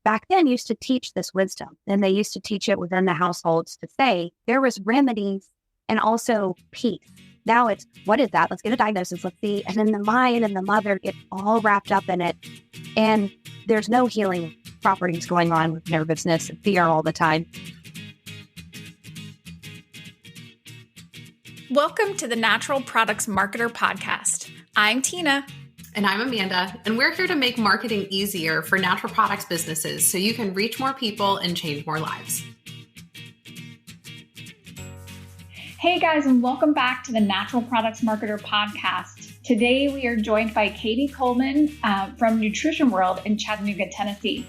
back then used to teach this wisdom, and they used to teach it within the households to say there was remedies and also peace. Now it's, what is that? Let's get a diagnosis. Let's see. And then the mind and the mother get all wrapped up in it. And there's no healing properties going on with nervousness and fear all the time. Welcome to the Natural Products Marketer Podcast. I'm Tina. And I'm Amanda, and we're here to make marketing easier for natural products businesses so you can reach more people and change more lives. Hey guys, and welcome back to the Natural Products Marketer Podcast. Today we are joined by Cady Kuhlman from Nutrition World in Chattanooga, Tennessee.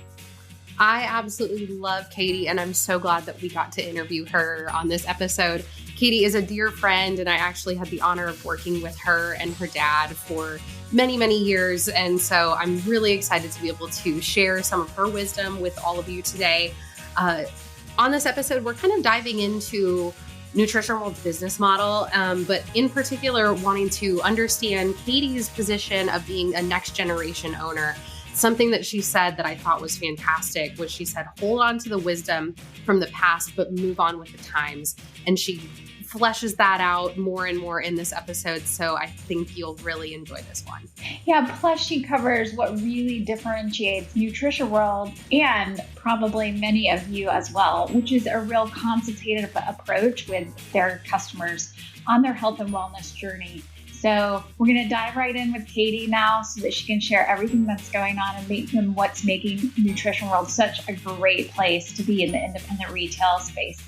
I absolutely love Cady, and I'm so glad that we got to interview her on this episode. Cady is a dear friend, and I actually had the honor of working with her and her dad for many, many years. And so I'm really excited to be able to share some of her wisdom with all of you today. On this episode, we're kind of diving into Nutrition World's business model, but in particular, wanting to understand Cady's position of being a next generation owner. Something that she said that I thought was fantastic was she said, hold on to the wisdom from the past, but move on with the times. And she fleshes that out more and more in this episode. So I think you'll really enjoy this one. Yeah, plus she covers what really differentiates Nutrition World and probably many of you as well, which is a real consultative approach with their customers on their health and wellness journey. So we're going to dive right in with Cady now so that she can share everything that's going on and what's making Nutrition World such a great place to be in the independent retail space.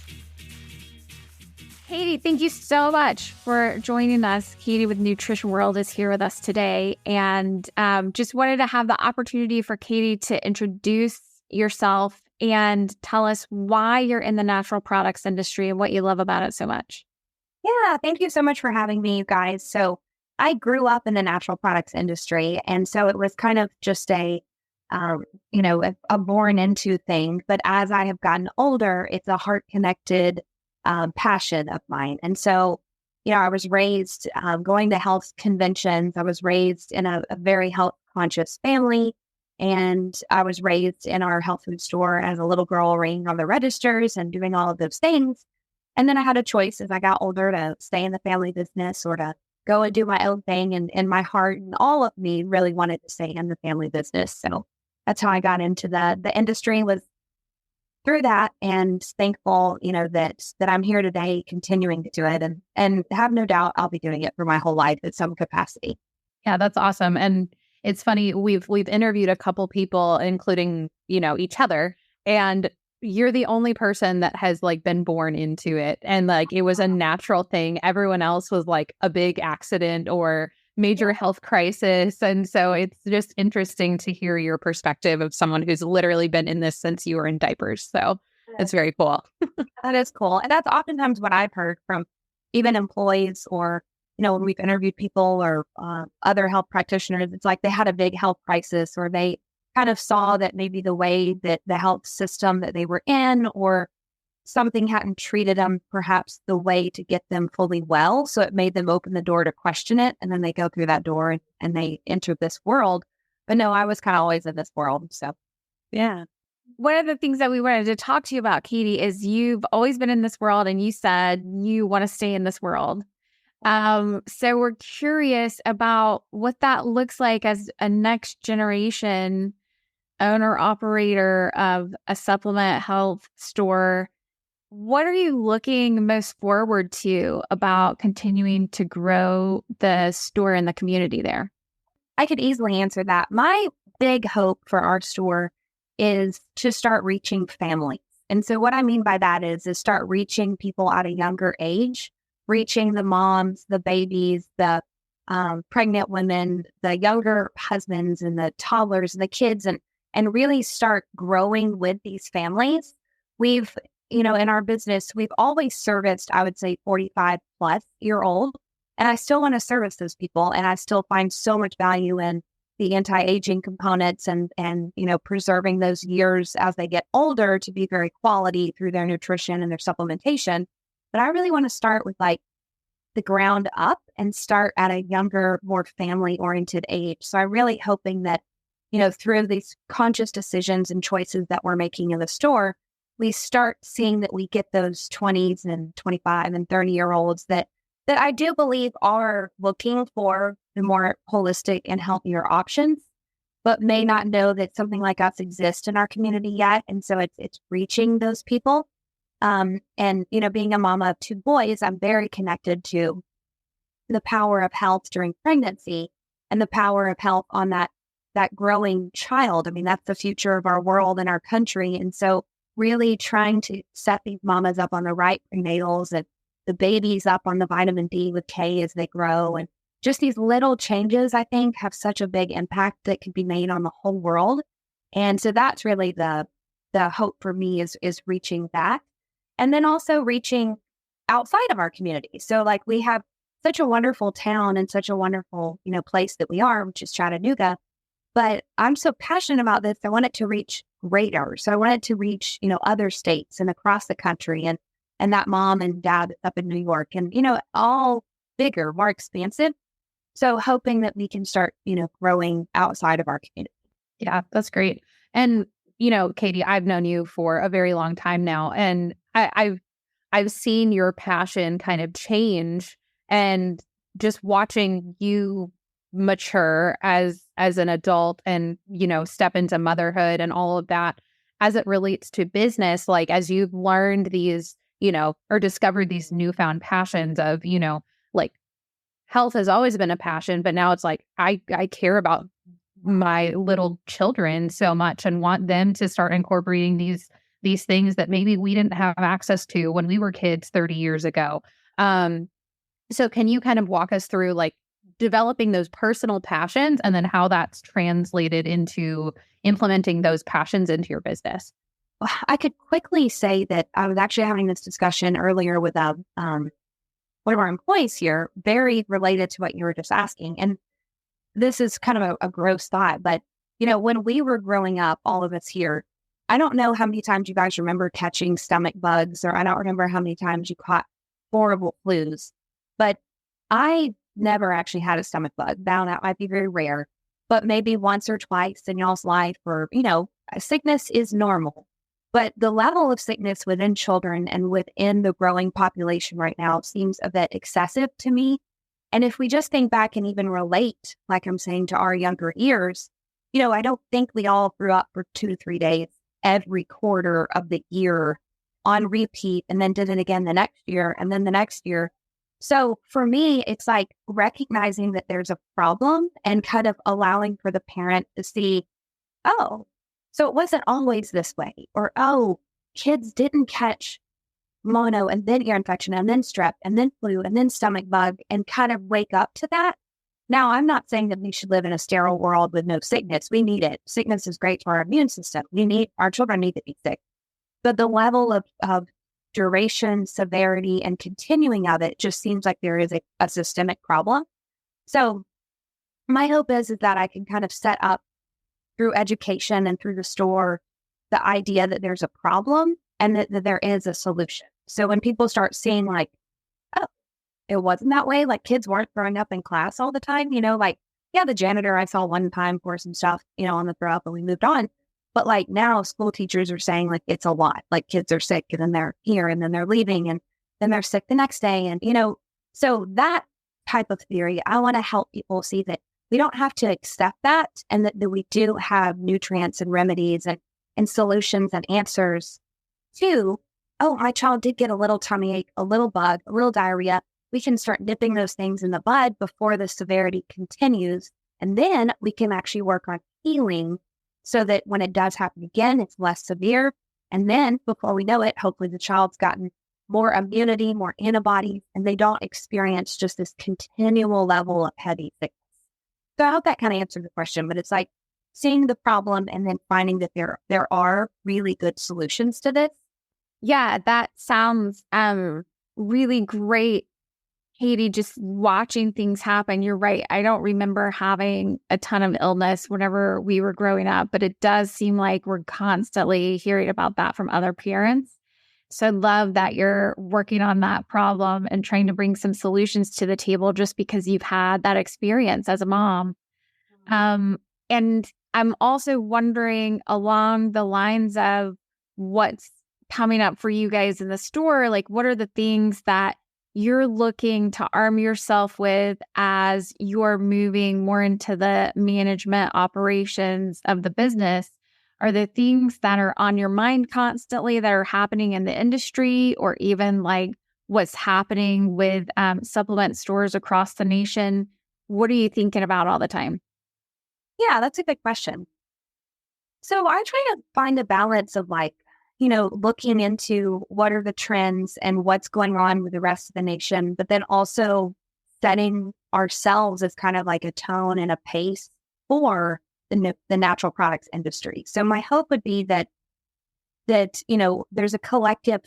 Cady, thank you so much for joining us. Cady with Nutrition World is here with us today, and just wanted to have the opportunity for Cady to introduce yourself and tell us why you're in the natural products industry and what you love about it so much. Yeah, thank you so much for having me, you guys. So I grew up in the natural products industry, and so it was kind of just a born into thing. But as I have gotten older, it's a heart-connected passion of mine. And so, I was raised going to health conventions. I was raised in a very health-conscious family, and I was raised in our health food store as a little girl, ringing on the registers and doing all of those things. And then I had a choice as I got older to stay in the family business or to go and do my own thing. And my heart and all of me really wanted to stay in the family business. So that's how I got into the industry, was through that, and thankful, that I'm here today continuing to do it, and have no doubt I'll be doing it for my whole life in some capacity. Yeah, that's awesome. And it's funny, we've interviewed a couple people, including, each other, and you're the only person that has been born into it. And it was a natural thing. Everyone else was a big accident or major health crisis. And so it's just interesting to hear your perspective of someone who's literally been in this since you were in diapers. So it's very cool. That is cool. And that's oftentimes what I've heard from even employees or, when we've interviewed people or other health practitioners. It's like they had a big health crisis, or they kind of saw that maybe the way that the health system that they were in or something hadn't treated them perhaps the way to get them fully well. So it made them open the door to question it. And then they go through that door and they enter this world. But no, I was kind of always in this world. So, yeah. One of the things that we wanted to talk to you about, Cady, is you've always been in this world, and you said you want to stay in this world. So we're curious about what that looks like as a next generation owner operator of a supplement health store. What are you looking most forward to about continuing to grow the store and the community there? I could easily answer that. My big hope for our store is to start reaching families. And so what I mean by that is start reaching people at a younger age, reaching the moms, the babies, the pregnant women, the younger husbands and the toddlers and the kids, and really start growing with these families. We've, in our business, we've always serviced, I would say, 45 plus year old. And I still want to service those people. And I still find so much value in the anti-aging components and preserving those years as they get older to be very quality through their nutrition and their supplementation. But I really want to start with the ground up and start at a younger, more family-oriented age. So I'm really hoping that through these conscious decisions and choices that we're making in the store, we start seeing that we get those 20s and 25 and 30-year-olds that I do believe are looking for the more holistic and healthier options, but may not know that something like us exists in our community yet. And so it's reaching those people. And, being a mama of two boys, I'm very connected to the power of health during pregnancy and the power of health on that growing child. I mean, that's the future of our world and our country. And so really trying to set these mamas up on the right prenatals and the babies up on the vitamin D with K as they grow. And just these little changes, I think, have such a big impact that could be made on the whole world. And so that's really the hope for me is reaching that. And then also reaching outside of our community. So like we have such a wonderful town and such a wonderful, place that we are, which is Chattanooga. But I'm so passionate about this. I want it to reach greater. So I want it to reach, other states and across the country and that mom and dad up in New York and, all bigger, more expansive. So hoping that we can start, growing outside of our community. Yeah, that's great. And, Cady, I've known you for a very long time now, and I've seen your passion kind of change, and just watching you mature as an adult and, step into motherhood and all of that as it relates to business, like as you've learned these, or discovered these newfound passions of, like health has always been a passion, but now it's like, I care about my little children so much and want them to start incorporating these things that maybe we didn't have access to when we were kids 30 years ago. So can you kind of walk us through like developing those personal passions and then how that's translated into implementing those passions into your business? Well, I could quickly say that I was actually having this discussion earlier with one of our employees here, very related to what you were just asking. And this is kind of a gross thought, but, when we were growing up, all of us here, I don't know how many times you guys remember catching stomach bugs, or I don't remember how many times you caught horrible flus, but I never actually had a stomach bug. Now that might be very rare, but maybe once or twice in y'all's life, or, sickness is normal. But the level of sickness within children and within the growing population right now seems a bit excessive to me. And if we just think back and even relate, like I'm saying, to our younger years, I don't think we all grew up for 2 to 3 days every quarter of the year on repeat and then did it again the next year and then the next year. So for me, it's like recognizing that there's a problem and kind of allowing for the parent to see, oh, so it wasn't always this way, or, oh, kids didn't catch mono and then ear infection and then strep and then flu and then stomach bug, and kind of wake up to that. Now, I'm not saying that we should live in a sterile world with no sickness. We need it. Sickness is great for our immune system. Our children need to be sick. But the level of duration, severity, and continuing of it just seems like there is a systemic problem. So my hope is that I can kind of set up through education and through the store the idea that there's a problem and that there is a solution. So when people start seeing like, oh, it wasn't that way, like kids weren't throwing up in class all the time, like, yeah, the janitor I saw one time pour some stuff, on the throw up and we moved on. But like now school teachers are saying like it's a lot, like kids are sick and then they're here and then they're leaving and then they're sick the next day. And, so that type of theory, I want to help people see that we don't have to accept that, and that we do have nutrients and remedies and solutions and answers to, oh, my child did get a little tummy ache, a little bug, a little diarrhea. We can start nipping those things in the bud before the severity continues. And then we can actually work on healing so that when it does happen again, it's less severe. And then before we know it, hopefully the child's gotten more immunity, more antibodies, and they don't experience just this continual level of heavy sickness. So I hope that kind of answered the question, but it's like seeing the problem and then finding that there are really good solutions to this. Yeah, that sounds really great, Cady, just watching things happen. You're right. I don't remember having a ton of illness whenever we were growing up, but it does seem like we're constantly hearing about that from other parents. So I love that you're working on that problem and trying to bring some solutions to the table just because you've had that experience as a mom. And I'm also wondering along the lines of what's coming up for you guys in the store. Like, what are the things that you're looking to arm yourself with as you're moving more into the management operations of the business? Are there things that are on your mind constantly that are happening in the industry, or even like what's happening with supplement stores across the nation? What are you thinking about all the time? Yeah, that's a good question. So I try to find a balance of like, looking into what are the trends and what's going on with the rest of the nation, but then also setting ourselves as kind of like a tone and a pace for the natural products industry. So my hope would be that there's a collective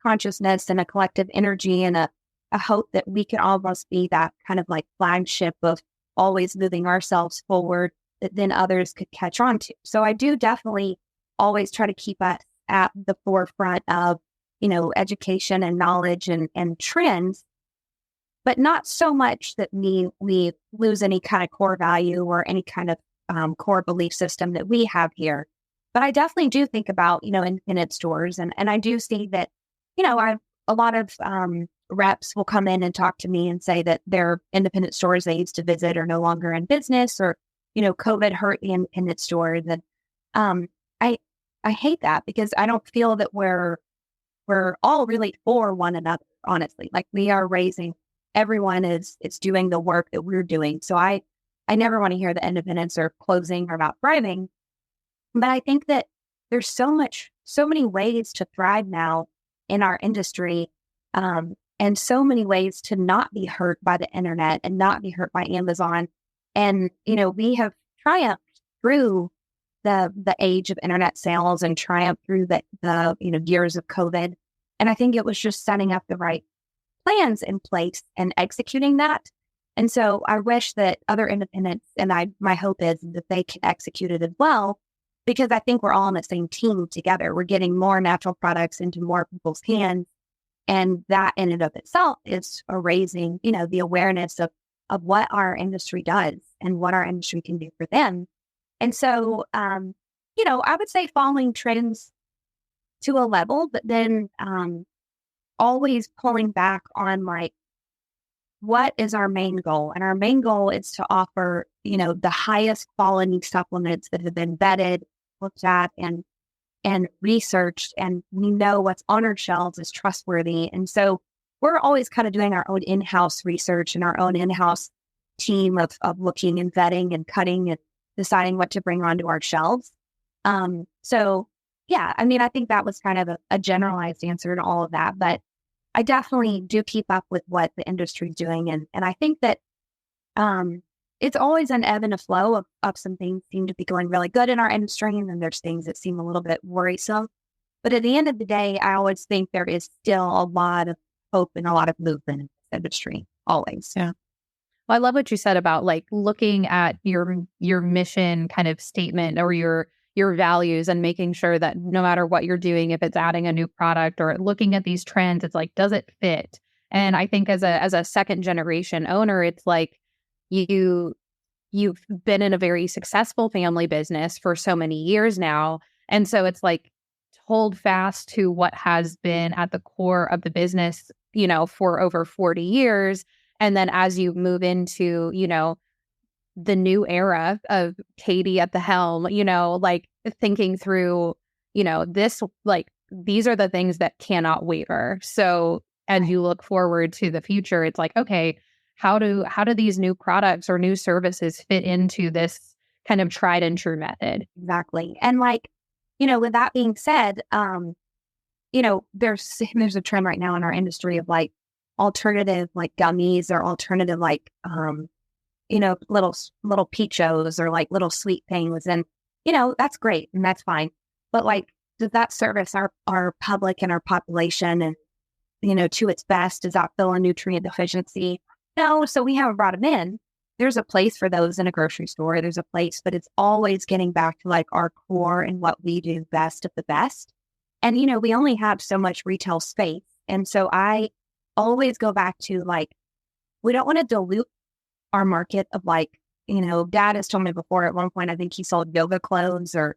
consciousness and a collective energy and a hope that we can almost be that kind of like flagship of always moving ourselves forward that then others could catch on to. So I do definitely always try to keep us at the forefront of, education and knowledge and trends, but not so much that we lose any kind of core value or any kind of core belief system that we have here. But I definitely do think about, independent stores. And I do see that, a lot of reps will come in and talk to me and say that their independent stores they used to visit are no longer in business, or, COVID hurt the independent stores. And I hate that because I don't feel that we're all really for one another, honestly. Like we are raising, everyone is doing the work that we're doing. So I never want to hear the independents are closing or not thriving. But I think that there's so many ways to thrive now in our industry, and so many ways to not be hurt by the internet and not be hurt by Amazon. And, we have triumphed through the age of internet sales and triumphed through the years of COVID. And I think it was just setting up the right plans in place and executing that. And so I wish that other independents, and my hope is that they can execute it as well, because I think we're all on the same team together. We're getting more natural products into more people's hands. And that in and of itself is raising, the awareness of what our industry does and what our industry can do for them. And so, I would say following trends to a level, but then always pulling back on like, what is our main goal? And our main goal is to offer, the highest quality supplements that have been vetted, looked at, and researched, and we know what's on our shelves is trustworthy. And so we're always kind of doing our own in-house research and our own in-house team of looking and vetting and cutting and deciding what to bring onto our shelves. So yeah, I think that was kind of a generalized answer to all of that, but I definitely do keep up with what the industry is doing. And I think that it's always an ebb and a flow of some things seem to be going really good in our industry, and then there's things that seem a little bit worrisome. But at the end of the day, I always think there is still a lot of hope and a lot of movement in this industry, always. Yeah. Well, I love what you said about like looking at your mission kind of statement or your values and making sure that no matter what you're doing, if it's adding a new product or looking at these trends, it's like, does it fit? And I think as a second generation owner, it's like you've been in a very successful family business for so many years now. And so it's like hold fast to what has been at the core of the business, for over 40 years. And then as you move into, the new era of Cady at the helm, like thinking through, this, like, these are the things that cannot waver. So as you look forward to the future, it's like, okay, how do these new products or new services fit into this kind of tried and true method? Exactly. And like, with that being said, there's a trend right now in our industry of like alternative like gummies or alternative like little peachos or like little sweet things, and that's great and that's fine, but like, does that service our public and our population and to its best? Does that fill a nutrient deficiency? No. So we haven't brought them in. There's a place for those in a grocery store. There's a place, but it's always getting back to like our core and what we do best of the best. And we only have so much retail space, and so I always go back to like, we don't want to dilute our market of like, Dad has told me before at one point, I think he sold yoga clothes or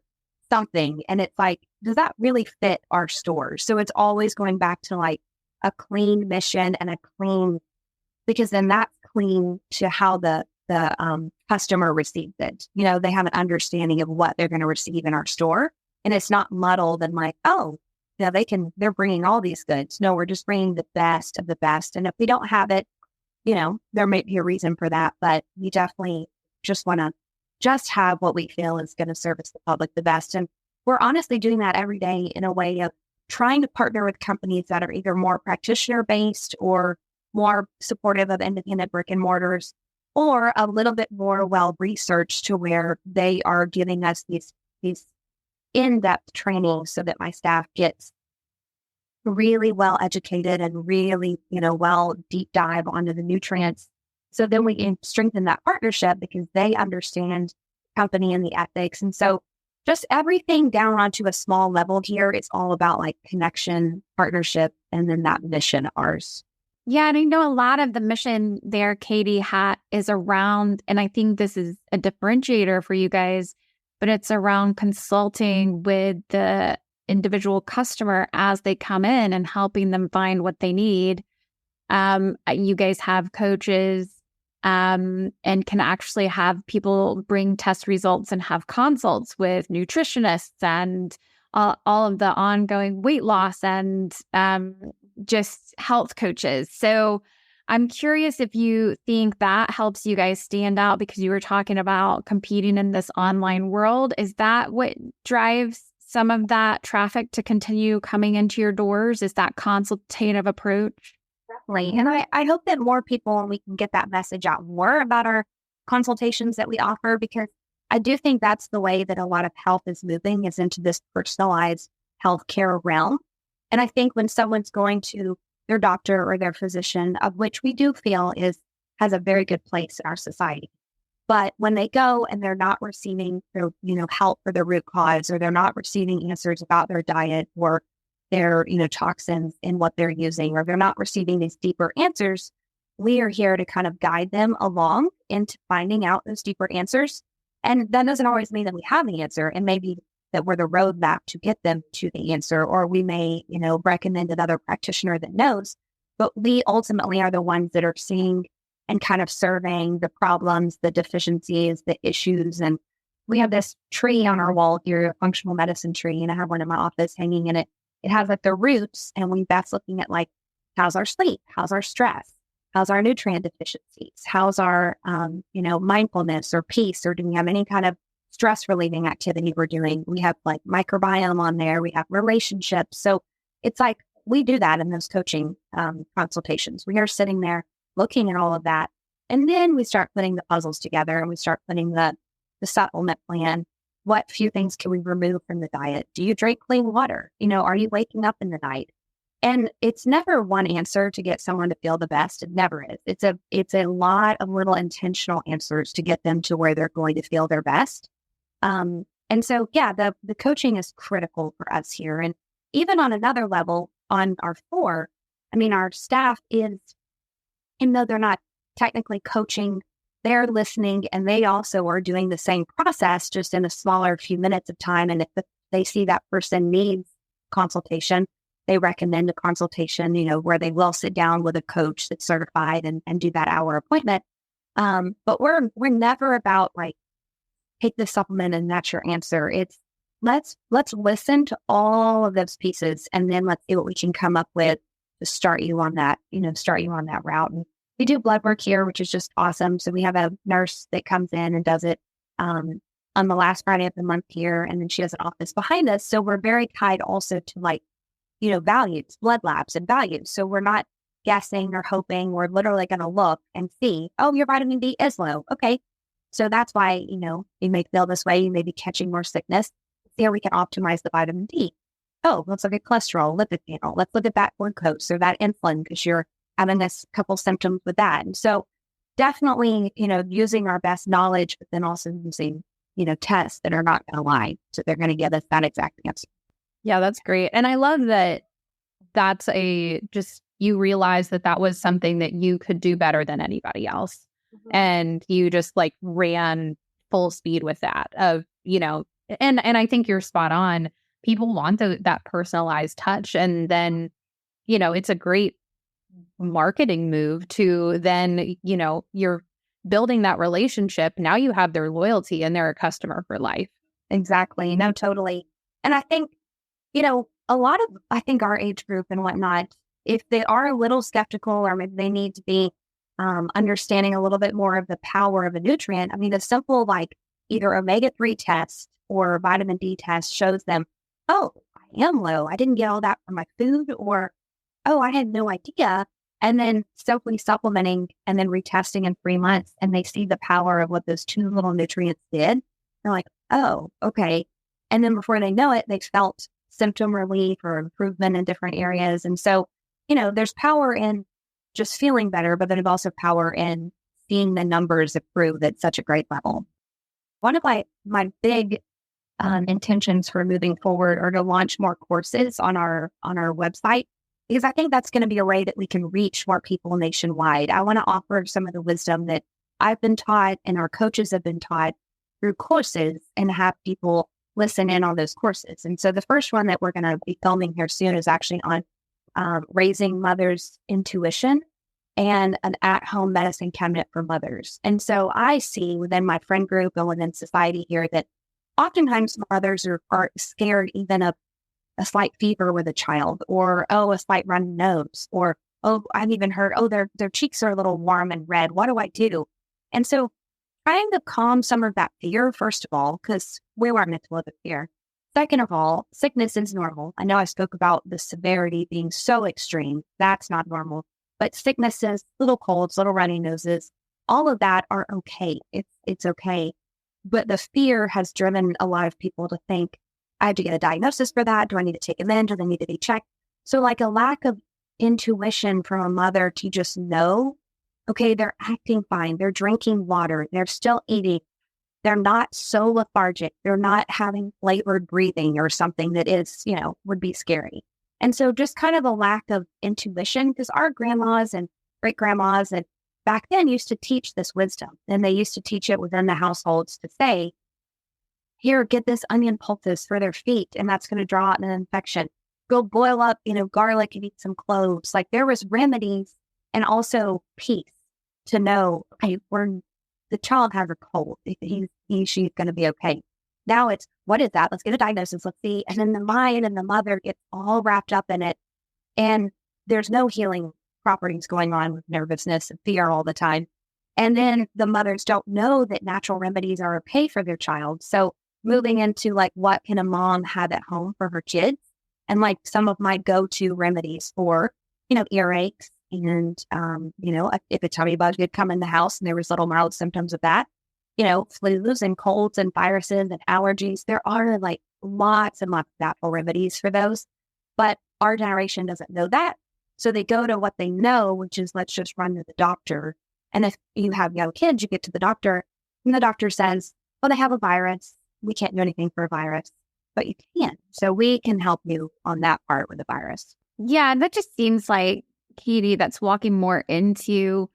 something. And it's like, does that really fit our stores? So it's always going back to like a clean mission and a clean, because then that's clean to how the customer receives it. They have an understanding of what they're going to receive in our store. And it's not muddled and like, oh, yeah, they're bringing all these goods. No, we're just bringing the best of the best. And if we don't have it, there may be a reason for that, but we definitely just want to just have what we feel is going to service the public the best. And we're honestly doing that every day in a way of trying to partner with companies that are either more practitioner based or more supportive of independent brick and mortars, or a little bit more well-researched to where they are giving us these in-depth trainings so that my staff gets really well educated and really, well deep dive onto the nutrients. So then we can strengthen that partnership because they understand the company and the ethics. And so just everything down onto a small level here, it's all about like connection, partnership, and then that mission of ours. Yeah, and I know a lot of the mission there, Cady, is around, and I think this is a differentiator for you guys, but it's around consulting with the individual customer as they come in and helping them find what they need. You guys have coaches and can actually have people bring test results and have consults with nutritionists and all of the ongoing weight loss and just health coaches. So I'm curious if you think that helps you guys stand out, because you were talking about competing in this online world. Is that what drives some of that traffic to continue coming into your doors? Is that consultative approach? Definitely. And I hope that more people, and we can get that message out more about our consultations that we offer, because I do think that's the way that a lot of health is moving, is into this personalized healthcare realm. And I think when someone's going to their doctor or their physician, of which we do feel has a very good place in our society, but when they go and they're not receiving their, help for the root cause, or they're not receiving answers about their diet or their, toxins in what they're using, or they're not receiving these deeper answers, we are here to kind of guide them along into finding out those deeper answers. And that doesn't always mean that we have the answer. And maybe that we're the roadmap to get them to the answer, or we may, recommend another practitioner that knows, but we ultimately are the ones that are seeing and kind of surveying the problems, the deficiencies, the issues. And we have this tree on our wall here, a functional medicine tree, and I have one in my office hanging in it. It has like the roots, and that's looking at like, how's our sleep? How's our stress? How's our nutrient deficiencies? How's our, mindfulness or peace? Or do we have any kind of stress relieving activity we're doing? We have like microbiome on there. We have relationships. So it's like, we do that in those coaching consultations. We are sitting there looking at all of that. And then we start putting the puzzles together, and we start putting the supplement plan. What few things can we remove from the diet? Do you drink clean water? Are you waking up in the night? And it's never one answer to get someone to feel the best. It never is. It's a lot of little intentional answers to get them to where they're going to feel their best. And so, yeah, the coaching is critical for us here. And even on another level, on our floor, our staff is, even though they're not technically coaching, they're listening, and they also are doing the same process, just in a smaller few minutes of time. And if they see that person needs consultation, they recommend a consultation, where they will sit down with a coach that's certified and do that hour appointment. But we're never about like, take this supplement and that's your answer. It's let's listen to all of those pieces, and then let's see what we can come up with to start you on that route. And we do blood work here, which is just awesome. So we have a nurse that comes in and does it on the last Friday of the month here, and then she has an office behind us. So we're very tied also to like, values, blood labs and values. So we're not guessing or hoping. We're literally going to look and see, oh, your vitamin D is low. Okay. So that's why, you may feel this way. You may be catching more sickness. Here we can optimize the vitamin D. Oh, let's look at cholesterol, lipid panel. Let's look at that glucose or that insulin, because you're having this couple symptoms with that. And so definitely, using our best knowledge, but then also using, tests that are not going to lie. So they're going to give us that exact answer. Yeah, that's great. And I love that you realize that was something that you could do better than anybody else. and you just like ran full speed with that of, and I think you're spot on. People want that personalized touch. And then, it's a great marketing move to then, you're building that relationship. Now you have their loyalty and they're a customer for life. Exactly. No, totally. And I think, a lot of, I think our age group and whatnot, if they are a little skeptical or maybe they need to be understanding a little bit more of the power of a nutrient, I mean, a simple like either omega-3 test or vitamin D test shows them, oh, I am low. I didn't get all that from my food, or, oh, I had no idea. And then simply supplementing and then retesting in 3 months, and they see the power of what those 2 little nutrients did. They're like, oh, okay. And then before they know it, they felt symptom relief or improvement in different areas. And so, there's power in just feeling better, but then there's also power in seeing the numbers improve at such a great level. One of my big intentions for moving forward are to launch more courses on our website, because I think that's going to be a way that we can reach more people nationwide. I want to offer some of the wisdom that I've been taught and our coaches have been taught through courses and have people listen in on those courses. And so the first one that we're going to be filming here soon is actually on raising mothers' intuition and an at-home medicine cabinet for mothers. And so I see within my friend group and within society here that oftentimes mothers are scared even of a slight fever with a child, or, oh, a slight runny nose, or, oh, I've even heard, oh, their cheeks are a little warm and red. What do I do? And so trying to calm some of that fear, first of all, because we weren't meant to live with fear. Second of all, sickness is normal. I know I spoke about the severity being so extreme. That's not normal. But sicknesses, little colds, little runny noses, all of that are okay. It's okay. But the fear has driven a lot of people to think, I have to get a diagnosis for that. Do I need to take them in? Do they need to be checked? So like a lack of intuition from a mother to just know, okay, they're acting fine. They're drinking water. They're still eating. They're not so lethargic. They're not having labored breathing or something that is, would be scary. And so just kind of a lack of intuition, because our grandmas and great grandmas and back then used to teach this wisdom, and they used to teach it within the households to say, here, get this onion poultice for their feet, and that's going to draw out an infection. Go boil up, garlic and eat some cloves. Like there was remedies and also peace to know, okay, the child has a cold. She's going to be okay. Now it's, what is that? Let's get a diagnosis. Let's see. And then the mind and the mother gets all wrapped up in it. And there's no healing properties going on with nervousness and fear all the time. And then the mothers don't know that natural remedies are okay for their child. So moving into like, what can a mom have at home for her kids? And like some of my go-to remedies for, earaches and, if a tummy bug did come in the house and there was little mild symptoms of that, flus and colds and viruses and allergies, there are like lots and lots of natural remedies for those. But our generation doesn't know that. So they go to what they know, which is let's just run to the doctor. And if you have young kids, you get to the doctor and the doctor says, well, they have a virus. We can't do anything for a virus, but you can. So we can help you on that part with the virus. Yeah, and that just seems like, Cady, that's walking more into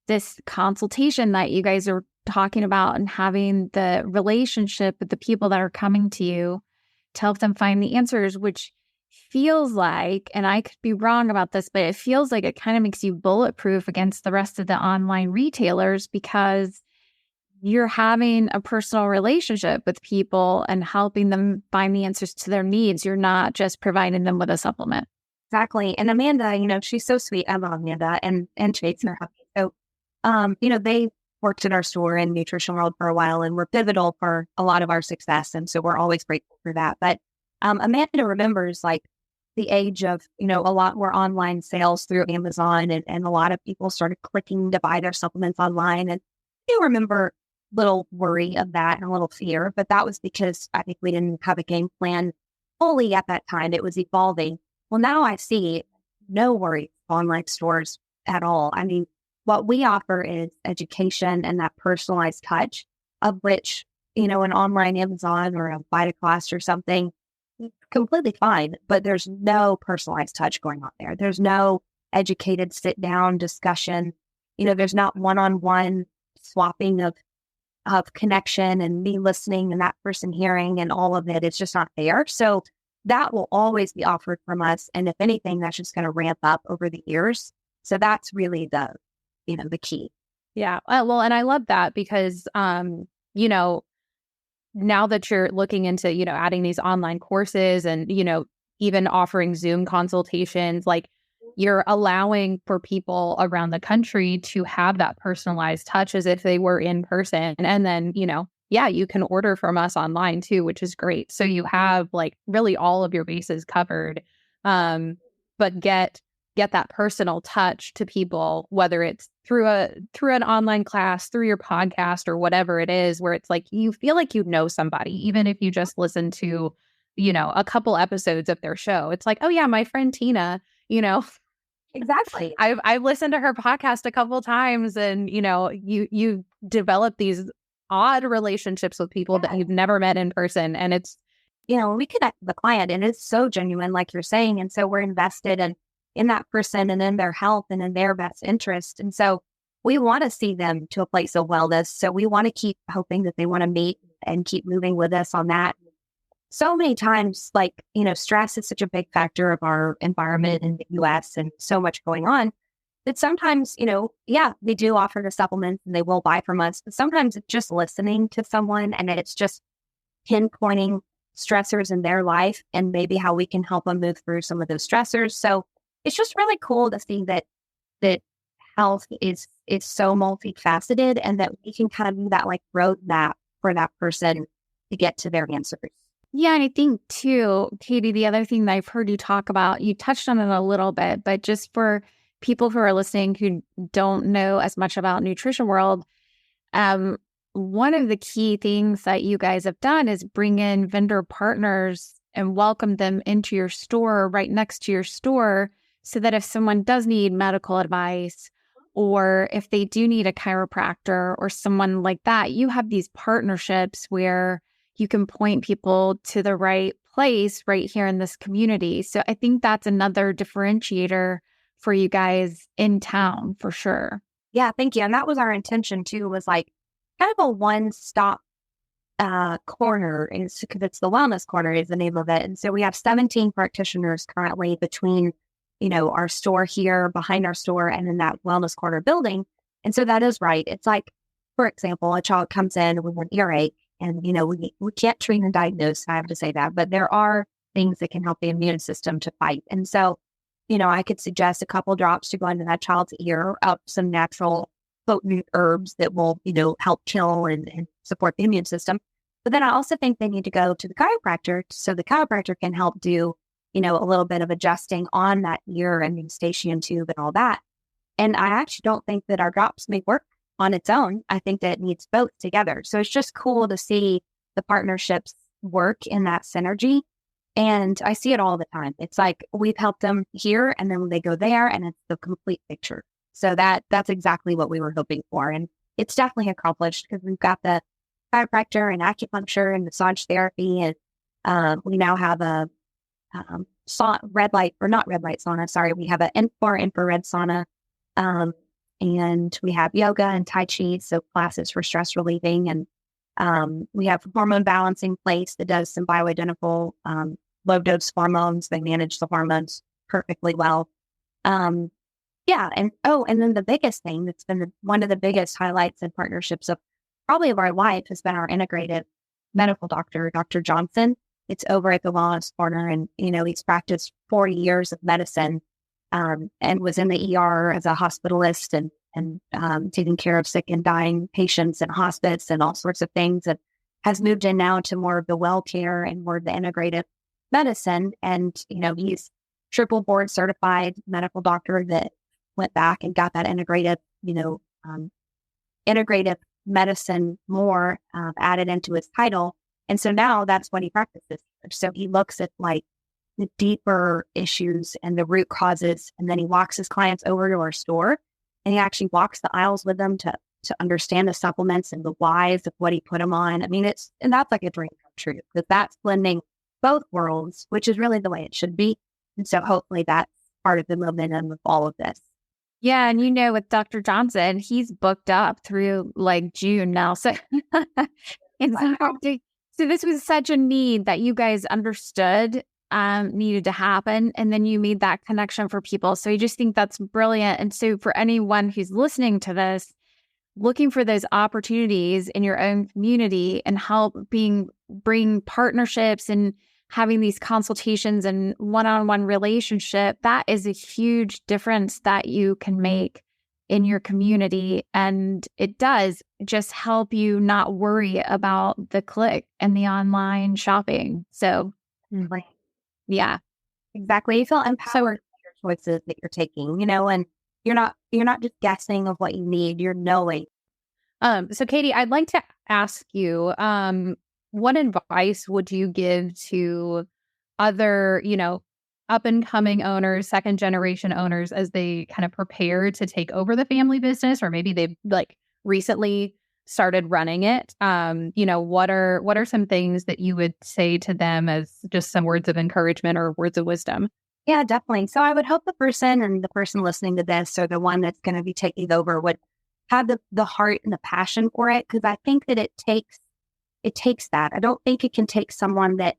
this consultation that you guys are talking about and having the relationship with the people that are coming to you to help them find the answers, which feels like, and I could be wrong about this, but it feels like it kind of makes you bulletproof against the rest of the online retailers because you're having a personal relationship with people and helping them find the answers to their needs. You're not just providing them with a supplement. Exactly. And Amanda, she's so sweet. I love Amanda and Chase and her hubby. So, they worked in our store in Nutrition World for a while and were pivotal for a lot of our success. And so we're always grateful for that. But Amanda remembers like the age of, a lot more online sales through Amazon and a lot of people started clicking to buy their supplements online. And I do remember little worry of that and a little fear, but that was because I think we didn't have a game plan fully at that time. It was evolving. Well, now I see no worries online stores at all. I mean, what we offer is education and that personalized touch of which, an online Amazon or a VitaCost or something, completely fine, but there's no personalized touch going on there. There's no educated sit down discussion. There's not one-on-one swapping of connection and me listening and that person hearing and all of it. It's just not there. So that will always be offered from us. And if anything, that's just going to ramp up over the years. So that's really the key. Yeah. Well, and I love that because, now that you're looking into, adding these online courses and, even offering Zoom consultations, like you're allowing for people around the country to have that personalized touch as if they were in person. And then, you can order from us online too, which is great. So you have like really all of your bases covered, but get that personal touch to people, whether it's through an online class, through your podcast or whatever it is, where it's like you feel like you know somebody, even if you just listen to, a couple episodes of their show. It's like, oh yeah, my friend Tina, Exactly. I've listened to her podcast a couple times, and you develop these odd relationships with people that you've never met in person, and it's we connect with the client, and it's so genuine, like you're saying, and so we're invested in that person and in their health and in their best interest, and so we want to see them to a place of wellness. So we want to keep hoping that they want to meet and keep moving with us on that. So many times, stress is such a big factor of our environment in the US and so much going on that sometimes, they do offer the supplements and they will buy from us. But sometimes it's just listening to someone and it's just pinpointing stressors in their life and maybe how we can help them move through some of those stressors. So it's just really cool to see that health is so multifaceted and that we can kind of do that like roadmap for that person to get to their answers. Yeah, and I think too, Cady, the other thing that I've heard you talk about, you touched on it a little bit, but just for people who are listening who don't know as much about nutrition world, one of the key things that you guys have done is bring in vendor partners and welcome them into your store, right next to your store, so that if someone does need medical advice or if they do need a chiropractor or someone like that, you have these partnerships where you can point people to the right place right here in this community. So I think that's another differentiator for you guys in town for sure. Yeah, thank you. And that was our intention too, was like kind of a one-stop corner. Because it's the Wellness Corner is the name of it. And so we have 17 practitioners currently between, our store here, behind our store, and in that Wellness Corner building. And so that is right. It's like, for example, a child comes in with an earache. And, we can't treat and diagnose, I have to say that, but there are things that can help the immune system to fight. And so, I could suggest a couple drops to go into that child's ear of some natural potent herbs that will, help kill and support the immune system. But then I also think they need to go to the chiropractor so the chiropractor can help do, a little bit of adjusting on that ear and the eustachian tube and all that. And I actually don't think that our drops may work on its own. I think that it needs both together. So it's just cool to see the partnerships work in that synergy. And I see it all the time. It's like we've helped them here and then they go there and it's the complete picture. So that's exactly what we were hoping for. And it's definitely accomplished because we've got the chiropractor and acupuncture and massage therapy. And we now have a red light sauna. Sorry. We have an infrared sauna. And we have yoga and Tai Chi, so classes for stress relieving. And we have hormone balancing place that does some bioidentical low dose hormones. They manage the hormones perfectly well. And then the biggest thing that's been one of the biggest highlights and partnerships of our life has been our integrative medical doctor, Dr. Johnson. It's over at the Wellness Corner. And, he's practiced 40 years of medicine. And was in the ER as a hospitalist and taking care of sick and dying patients in hospice and all sorts of things, and has moved in now to more of the well care and more of the integrative medicine. And, he's triple board certified medical doctor that went back and got that integrative medicine more added into his title. And so now that's what he practices. So he looks at like the deeper issues and the root causes. And then he walks his clients over to our store and he actually walks the aisles with them to understand the supplements and the whys of what he put them on. I mean, and that's like a dream come true because that's blending both worlds, which is really the way it should be. And so hopefully that's part of the momentum of all of this. Yeah. And with Dr. Johnson, he's booked up through like June now. So, and so this was such a need that you guys understood needed to happen. And then you made that connection for people. So I just think that's brilliant. And so for anyone who's listening to this, looking for those opportunities in your own community and bring partnerships and having these consultations and one-on-one relationship, that is a huge difference that you can make in your community. And it does just help you not worry about the click and the online shopping. So, yeah, exactly. You feel empowered by your choices that you're taking, and you're not just guessing of what you need, you're knowing. So Cady, I'd like to ask you, what advice would you give to other, up and coming owners, second generation owners, as they kind of prepare to take over the family business, or maybe they've like recently started running it? What are some things that you would say to them as just some words of encouragement or words of wisdom? Yeah, definitely. So I would hope the person listening to this, or the one that's going to be taking over, would have the heart and the passion for it, because I think that it takes that. I don't think it can take someone that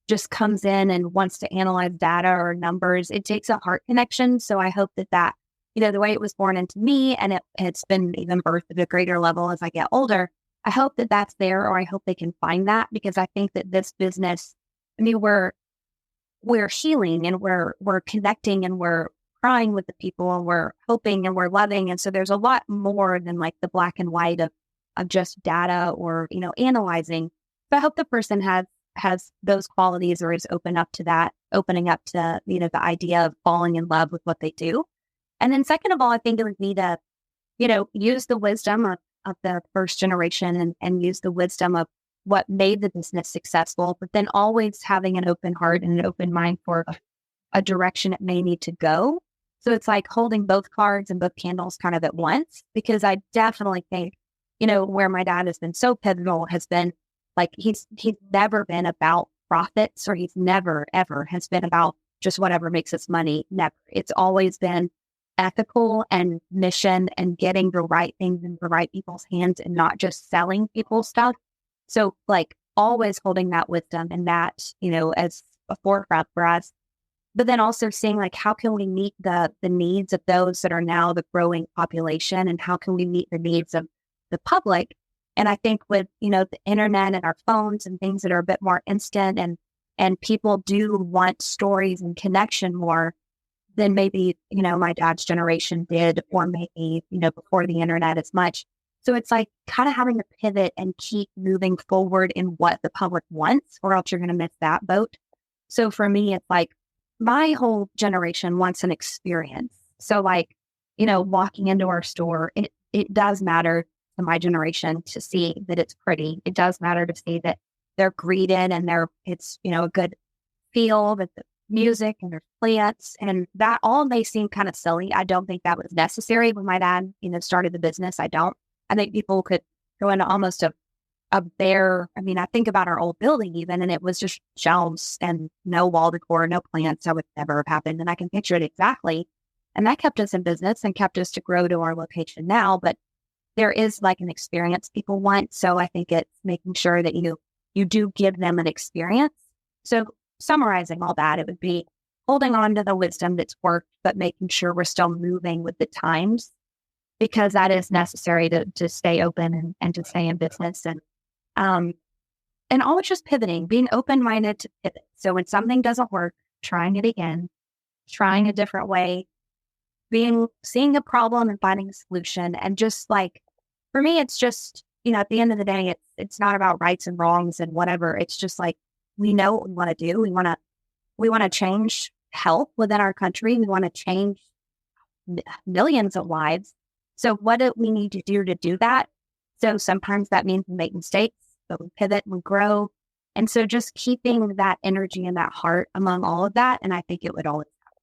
just comes in and wants to analyze data or numbers. It takes a heart connection. So I hope that the way it was born into me, and it's been even birthed at a greater level as I get older, I hope that that's there, or I hope they can find that, because I think that this business, we're healing, and we're connecting, and we're crying with the people, and we're hoping, and we're loving. And so there's a lot more than like the black and white of just data or, analyzing. So I hope the person has those qualities, or is opening up to the idea of falling in love with what they do. And then second of all, I think it would be to, use the wisdom of the first generation, and use the wisdom of what made the business successful, but then always having an open heart and an open mind for a direction it may need to go. So it's like holding both cards and both candles kind of at once, because I definitely think, where my dad has been so pivotal has been like, he's never been about profits, or he's never, ever has been about just whatever makes us money. Never. It's always been ethical and mission, and getting the right things in the right people's hands, and not just selling people stuff. So like always holding that wisdom, and that, as a forefront for us. But then also seeing like, how can we meet the needs of those that are now the growing population, and how can we meet the needs of the public? And I think with, the internet and our phones and things that are a bit more instant, and people do want stories and connection more than maybe, my dad's generation did, or maybe, before the internet as much. So it's like kind of having to pivot and keep moving forward in what the public wants, or else you're going to miss that boat. So for me, it's like, my whole generation wants an experience. So like, walking into our store, it does matter to my generation to see that it's pretty. It does matter to see that they're greeted, and it's a good feel, with the music and there's plants, and that all may seem kind of silly. I don't think that was necessary when my dad, started the business. I think people could go into almost a bare, I think about our old building even, and it was just shelves and no wall decor, no plants. That would never have happened. And I can picture it exactly. And that kept us in business and kept us to grow to our location now. But there is like an experience people want. So I think it's making sure that you do give them an experience. So summarizing all that, it would be holding on to the wisdom that's worked, but making sure we're still moving with the times, because that is necessary to stay open and to stay in business. And always just pivoting, being open-minded to pivot. So when something doesn't work, trying it again, trying a different way, seeing a problem and finding a solution. And just like, for me, it's just, at the end of the day, it's not about rights and wrongs and whatever. It's just like, we know what we want to do. We want to change health within our country. We want to change millions of lives. So what do we need to do that? So sometimes that means we make mistakes, but we pivot and we grow. And so just keeping that energy and that heart among all of that. And I think it would always happen.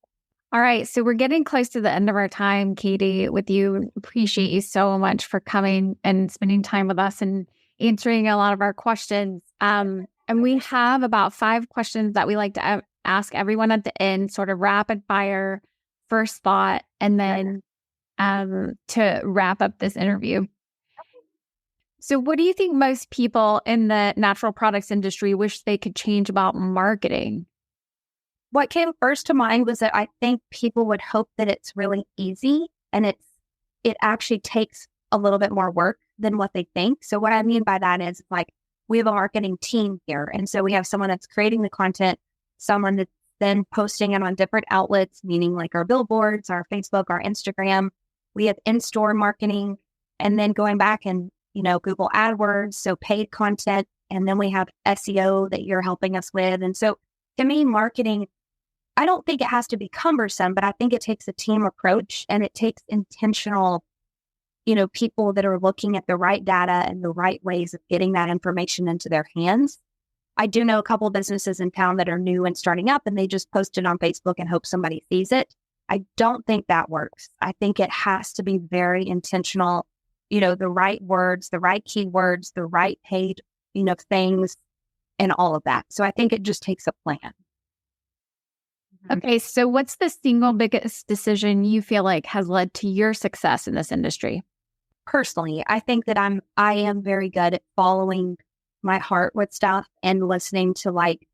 All right. So we're getting close to the end of our time, Cady, with you. Appreciate you so much for coming and spending time with us and answering a lot of our questions. And we have about 5 questions that we like to ask everyone at the end, sort of rapid fire, first thought, and then to wrap up this interview. So what do you think most people in the natural products industry wish they could change about marketing? What came first to mind was that I think people would hope that it's really easy, and it actually takes a little bit more work than what they think. So what I mean by that is, like, we have a marketing team here. And so we have someone that's creating the content, someone that's then posting it on different outlets, meaning like our billboards, our Facebook, our Instagram. We have in-store marketing, and then going back and, Google AdWords, so paid content. And then we have SEO that you're helping us with. And so to me, marketing, I don't think it has to be cumbersome, but I think it takes a team approach, and it takes intentional, people that are looking at the right data and the right ways of getting that information into their hands. I do know a couple of businesses in town that are new and starting up, and they just post it on Facebook and hope somebody sees it. I don't think that works. I think it has to be very intentional, the right words, the right keywords, the right paid, things, and all of that. So I think it just takes a plan. Okay, so what's the single biggest decision you feel like has led to your success in this industry? Personally, I think that I am very good at following my heart with stuff and listening to like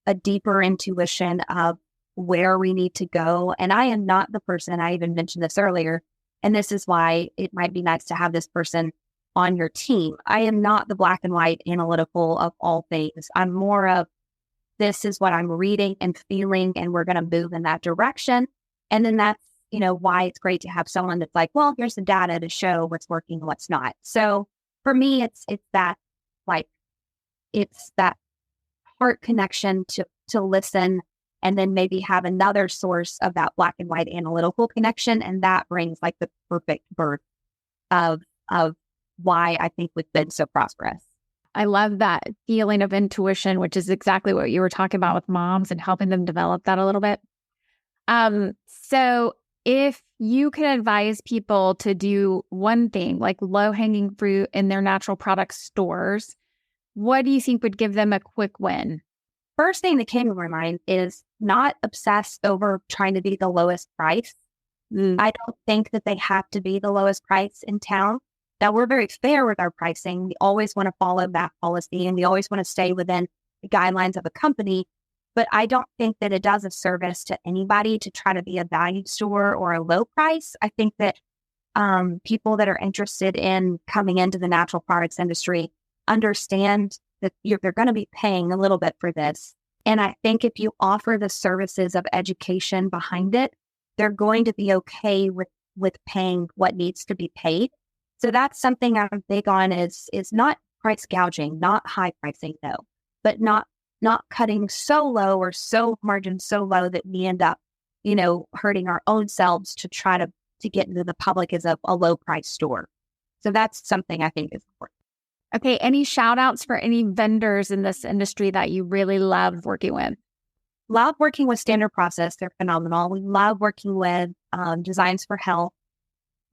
a deeper intuition of where we need to go. And I am not the person, I even mentioned this earlier, and this is why it might be nice to have this person on your team. I am not the black and white analytical of all things. I'm more of, this is what I'm reading and feeling, and we're going to move in that direction. And then that's, why it's great to have someone that's like, well, here's the data to show what's working and what's not. So for me, it's that heart connection to listen, and then maybe have another source of that black and white analytical connection. And that brings like the perfect birth of why I think we've been so prosperous. I love that feeling of intuition, which is exactly what you were talking about with moms and helping them develop that a little bit. So if you could advise people to do one thing, like low-hanging fruit in their natural product stores, what do you think would give them a quick win? First thing that came to my mind is not obsess over trying to be the lowest price. I don't think that they have to be the lowest price in town. Now, we're very fair with our pricing. We always want to follow that policy, and we always want to stay within the guidelines of a company. But I don't think that it does a service to anybody to try to be a value store or a low price. I think that people that are interested in coming into the natural products industry understand that they're going to be paying a little bit for this. And I think if you offer the services of education behind it, they're going to be okay with paying what needs to be paid. So that's something I'm big on is not price gouging, not high pricing though, but not cutting so low or so margin so low that we end up, hurting our own selves to try to get into the public as a low price store. So that's something I think is important. Okay. Any shout outs for any vendors in this industry that you really love working with? Love working with Standard Process. They're phenomenal. We love working with Designs for Health.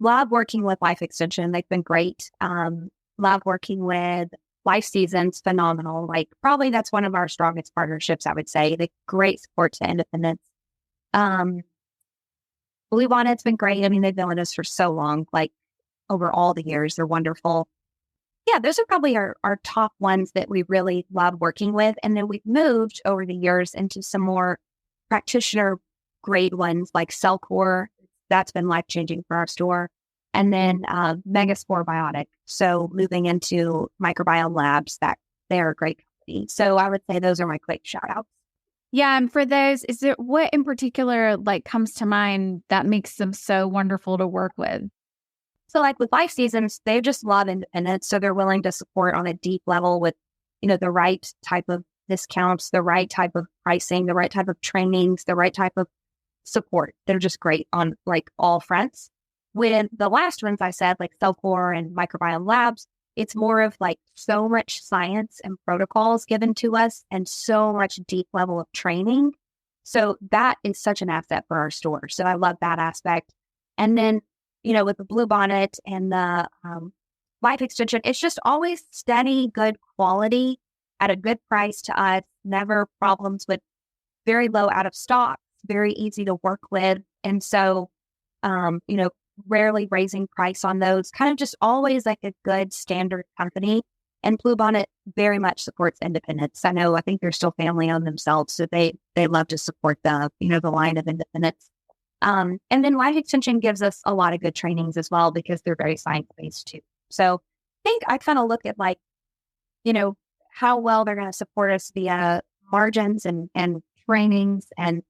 Love working with Life Extension. They've been great. Love working with Life Seasons. Phenomenal. Like, probably that's one of our strongest partnerships, I would say. The great support to independence. Blue Bonnet's been great. I mean, they've been with us for so long, like over all the years. They're wonderful. Yeah, those are probably our top ones that we really love working with. And then we've moved over the years into some more practitioner grade ones like Cellcore. That's been life-changing for our store. And then Megaspore Biotic. So moving into microbiome labs, that they're a great company. So I would say those are my quick shout outs. Yeah. And for those, is there what in particular like comes to mind that makes them so wonderful to work with? So like with Life Seasons, they just love independence. So they're willing to support on a deep level with, the right type of discounts, the right type of pricing, the right type of trainings, the right type of support. They're just great on like all fronts. With the last ones I said, like Cellcore and Microbiome Labs, it's more of like so much science and protocols given to us and so much deep level of training. So that is such an asset for our store. So I love that aspect. And then, with the Blue Bonnet and the Life Extension, it's just always steady, good quality at a good price to us. Never problems with very low out of stock, very easy to work with. And so, rarely raising price on those, kind of just always like a good standard company. And Bluebonnet very much supports independence. I think they're still family owned themselves, so they love to support the line of independence. And then Life Extension gives us a lot of good trainings as well because they're very science-based too. So I think I kind of look at like, how well they're going to support us via margins and trainings and,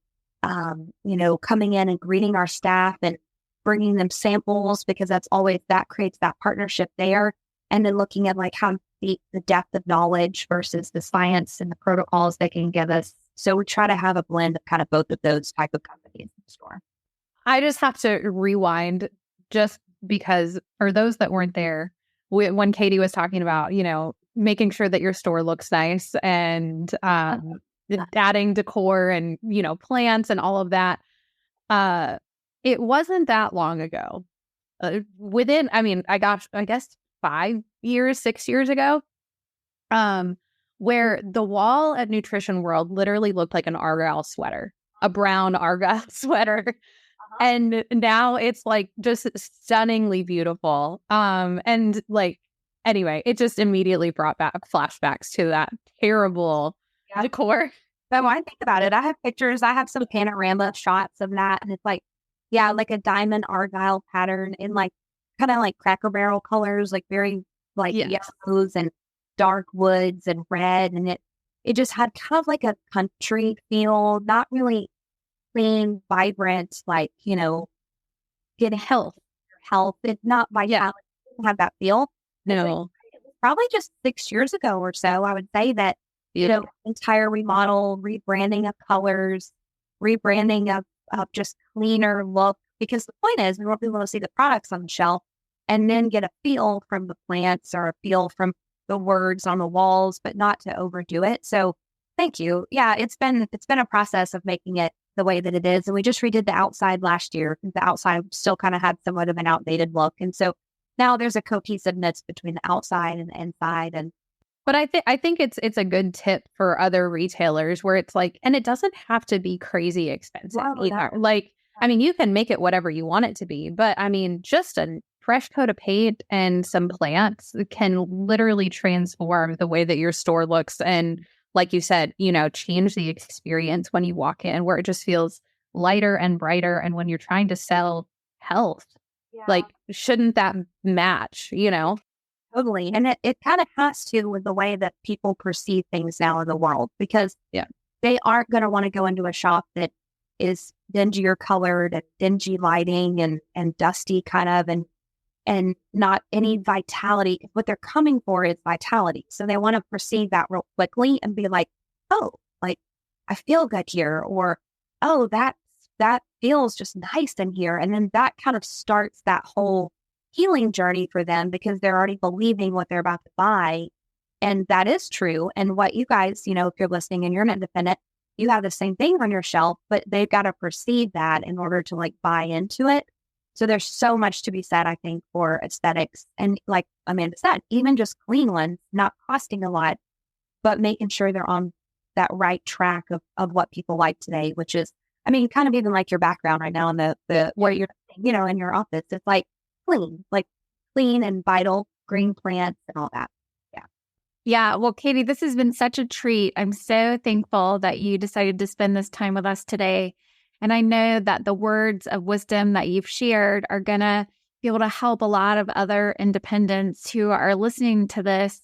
coming in and greeting our staff and bringing them samples because that creates that partnership there. And then looking at like how deep the depth of knowledge versus the science and the protocols they can give us. So we try to have a blend of kind of both of those type of companies in the store. I just have to rewind just because, for those that weren't there, when Cady was talking about, making sure that your store looks nice and adding decor and, plants and all of that. It wasn't that long ago. I guess 5 years, 6 years ago, where the wall at Nutrition World literally looked like an Argyle sweater, a brown Argyle sweater. And now it's like just stunningly beautiful. And like, anyway, it just immediately brought back flashbacks to that terrible decor. But when I think about it, I have pictures. I have some panorama shots of that. And it's like, like a diamond Argyle pattern in like kind of like Cracker Barrel colors, like very like yellows and dark woods and red. And it just had kind of like a country feel, not really clean, vibrant, like, get health. It's not vitality. It doesn't have that feel. No. It was probably just 6 years ago or so. I would say that, entire remodel, rebranding of colors, rebranding of just cleaner look. Because the point is, we want people to see the products on the shelf and then get a feel from the plants or a feel from the words on the walls, but not to overdo it. So thank you. Yeah, it's been a process of making it the way that it is. And we just redid the outside last year. The outside still kind of had somewhat of an outdated look. And so now there's a cohesiveness between the outside and the inside. But I think it's a good tip for other retailers where it's like, and it doesn't have to be crazy expensive either. Like, I mean, you can make it whatever you want it to be, but I mean, just a fresh coat of paint and some plants can literally transform the way that your store looks. And like you said, change the experience when you walk in, where it just feels lighter and brighter. And when you're trying to sell health, like, shouldn't that match, Totally. And it kind of has to with the way that people perceive things now in the world, because they aren't going to want to go into a shop that is dingier colored and dingy lighting and dusty kind of, and not any vitality. What they're coming for is vitality. So they want to perceive that real quickly and be like, oh, like I feel good here, or, oh, that feels just nice in here. And then that kind of starts that whole healing journey for them because they're already believing what they're about to buy. And that is true. And what you guys, if you're listening and you're an independent, you have the same thing on your shelf, but they've got to perceive that in order to like buy into it. So there's so much to be said, I think, for aesthetics. And like Amanda said, even just clean ones, not costing a lot, but making sure they're on that right track of what people like today, which is, I mean, kind of even like your background right now in the where you're, in your office, it's like clean and vital green plants and all that. Yeah. Well, Cady, this has been such a treat. I'm so thankful that you decided to spend this time with us today. And I know that the words of wisdom that you've shared are going to be able to help a lot of other independents who are listening to this.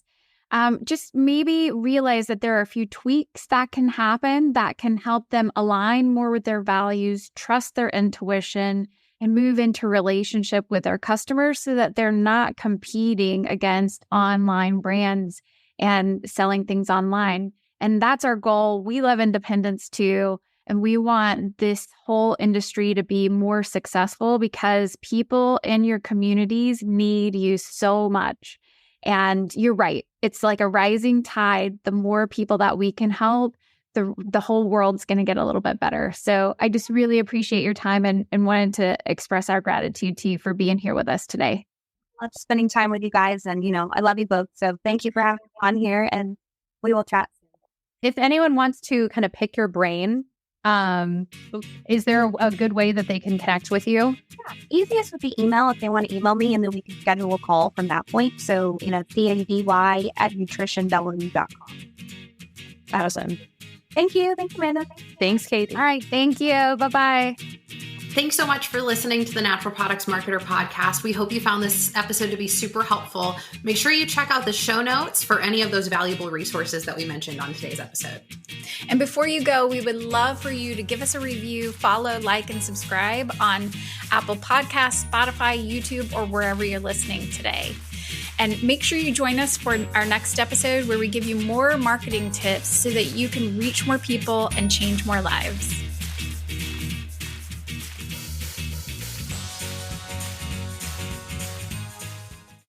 Just maybe realize that there are a few tweaks that can happen that can help them align more with their values, trust their intuition, and move into relationship with their customers so that they're not competing against online brands and selling things online. And that's our goal. We love independence too. And we want this whole industry to be more successful because people in your communities need you so much. And you're right. It's like a rising tide. The more people that we can help, the whole world's going to get a little bit better. So I just really appreciate your time and wanted to express our gratitude to you for being here with us today. I love spending time with you guys. And, I love you both. So thank you for having me on here and we will chat soon. If anyone wants to kind of pick your brain Is there a good way that they can connect with you? Yeah. Easiest would be email if they want to email me, and then we can schedule a call from that point. So, CADY@nutritionw.com. Awesome. Thank you. Thanks, Amanda. Thanks, Cady. All right. Thank you. Bye-bye. Thanks so much for listening to the Natural Products Marketer podcast. We hope you found this episode to be super helpful. Make sure you check out the show notes for any of those valuable resources that we mentioned on today's episode. And before you go, we would love for you to give us a review, follow, like, and subscribe on Apple Podcasts, Spotify, YouTube, or wherever you're listening today. And make sure you join us for our next episode where we give you more marketing tips so that you can reach more people and change more lives.